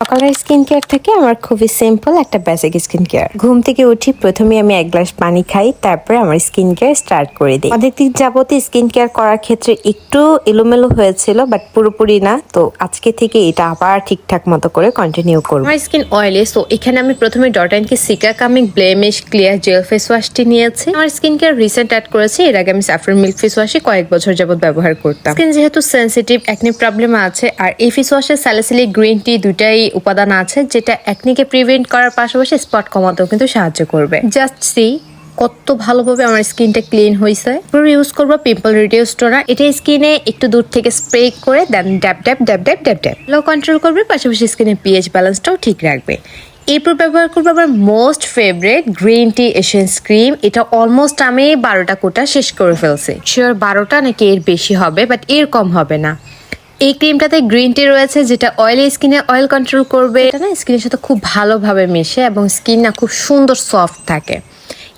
সকালের skin care থেকে আমার খুবই সিম্পল একটা বেসিক স্কিন কেয়ার। ঘুম থেকে উঠি প্রথমে আমি 1 গ্লাস পানি খাই, তারপরে আমার স্কিন কেয়ার স্টার্ট করে দিই। অনেক দিন যাবতীয় স্কিন কেয়ার করার ক্ষেত্রে একটু এলোমেলো হয়েছিল, বাট পুরোপুরি না। তো আজকে থেকে এটা আবার ঠিকঠাক মতো করে কন্টিনিউ করব। আমার স্কিন অয়েলি, সো এখানে আমি প্রথমে Dot and Key cica calming blemish clear gel face ওয়াশটি নিয়েছি। আমার স্কিন কেয়ার রিসেন্ট অ্যাড করেছি। এর আগে আমি স্যাফরন মিল্ক ফেস ওয়াশই কয়েক বছর যাবত ব্যবহার করতাম। স্কিন যেহেতু সেনসিটিভ, অ্যাকনি প্রবলেম আছে, আর এই ফেস ওয়াশের স্যালিসিলিক গ্রিন টি দুটাই উপাদান আছে যেটা অ্যাকনিকে প্রিভেন্ট করার পাশাপাশি স্পট কমাতেও কিন্তু সাহায্য করবে। জাস্ট সি কত ভালোভাবে আমার স্কিনটা ক্লিন হয়েছে। পুরো ইউজ করবো পিম্পল রিডিউস টোনার। এটা স্কিনে একটু দূর থেকে স্প্রে করে দেন ড্যাপ ড্যাপ ড্যাপ ড্যাপ ড্যাপ ড্যাপ লো কন্ট্রোল করবে, পাশাপাশি স্কিনের পিএইচ ব্যালেন্সটাও ঠিক রাখবে। এরপর ব্যবহার করবো আমার most favourite green tea essence cream. এটা অলমোস্ট আমি 12টা কোটা শেষ করে ফেলছি। শিওর 12টা নাকি এর বেশি হবে, বাট এর কম হবে না। এই ক্রিমটাতে গ্রিন টি রয়েছে যেটা অয়েলি স্কিনে অয়েল কন্ট্রোল করবে। এটা না স্কিনের সাথে খুব ভালোভাবে মেশে এবং স্কিন না খুব সুন্দর সফট থাকে।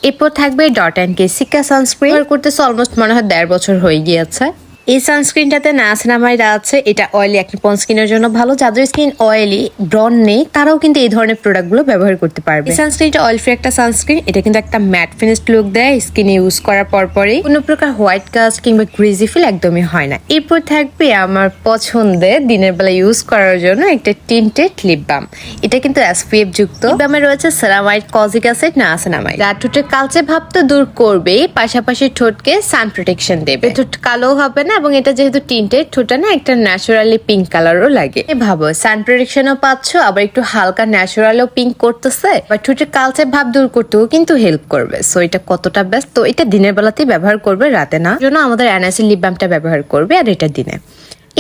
এরপর থাকবে dot and Key seeker sunscreen. ব্যবহার করতেছে অলমোস্ট মনে হয় 1.5 বছর হয়ে গিয়েছে। এই সানস্ক্রিনটাতে নায়াসিনামাইড আছে। এটা অয়েলি অ্যাকনি প্রোন স্কিনের জন্য ভালো। যাদের স্কিন অয়েলি ব্রন নেই তারাও কিন্তু এই ধরনের প্রোডাক্টগুলো ব্যবহার করতে পারবে। এই সানস্ক্রিনটা অয়েল ফ্রি একটা সানস্ক্রিন। এটা কিন্তু একটা ম্যাট ফিনিশড লুক দেয় স্কিনে ইউজ করার পরপরই। কোনো প্রকার হোয়াইট কাস্ট কিংবা গ্রিজি ফিল একদমই হয় না। এরপর থাকবে আমার পছন্দের দিনের বেলা ইউজ করার জন্য একটা টিন্টেড লিপ বাম। এটা কিন্তু এসপিএফ যুক্ত। লিপ বামে রয়েছে সেরামাইড, কজিক অ্যাসিড, নায়াসিনামাইড। যা ঠোঁটের কালচে ভাব তো দূর করবে, পাশাপাশি ঠোঁটকে সান প্রোটেকশন দেবে। ঠোঁট কালো হবে না এবং এটা যেহেতু টিন্টেড ঠোঁটটা না একটা ন্যাচারালি পিঙ্ক কালারও লাগে। ভাবো সান প্রোটেকশনও পাচ্ছ, আবার একটু হালকা ন্যাচারালও পিঙ্ক করতেছে, বা ঠোঁটের কালচে ভাব দূর করতেও কিন্তু হেল্প করবে। সো এটা কতটা বেস্ট। তো এটা দিনের বেলাতেই ব্যবহার করবে, রাতে না। জন্য আমাদের এনএসি লিপ বামটা ব্যবহার করবে, আর এটা দিনে।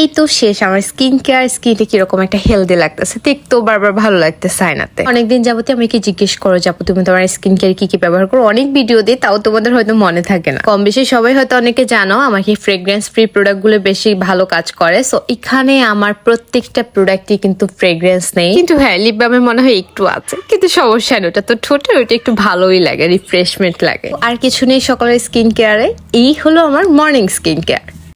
এই তো শেষ আমার স্কিন কেয়ার। স্কিনটা কিরকম একটা হেলদি লাগতেছে, দেখতেও বারবার ভালো লাগতেছে আয়নাতে। অনেকদিন যাবতীয় আমাকে জিজ্ঞেস করো যাবো তুমি তোমার স্কিন কেয়ার কি কি ব্যবহার করো। অনেক ভিডিও দিই, তাও তোমাদের হয়তো মনে থাকে না। কম বেশি সবাই হয়তো অনেকে জানো আমাকে ফ্রেগ্রেন্স ফ্রি প্রোডাক্ট গুলো বেশি ভালো কাজ করে। সো এখানে আমার প্রত্যেকটা প্রোডাক্টই কিন্তু ফ্রেগ্রেন্স নেই, কিন্তু হ্যাঁ লিপ বামে মনে হয় একটু আছে, কিন্তু সমস্যা নেই। ওটা তো ঠোঁটে ওটা একটু ভালোই লাগে, রিফ্রেশমেন্ট লাগে। আর কিছু নেই সকালের স্কিন কেয়ারে। এই হলো আমার মর্নিং স্কিন কেয়ার।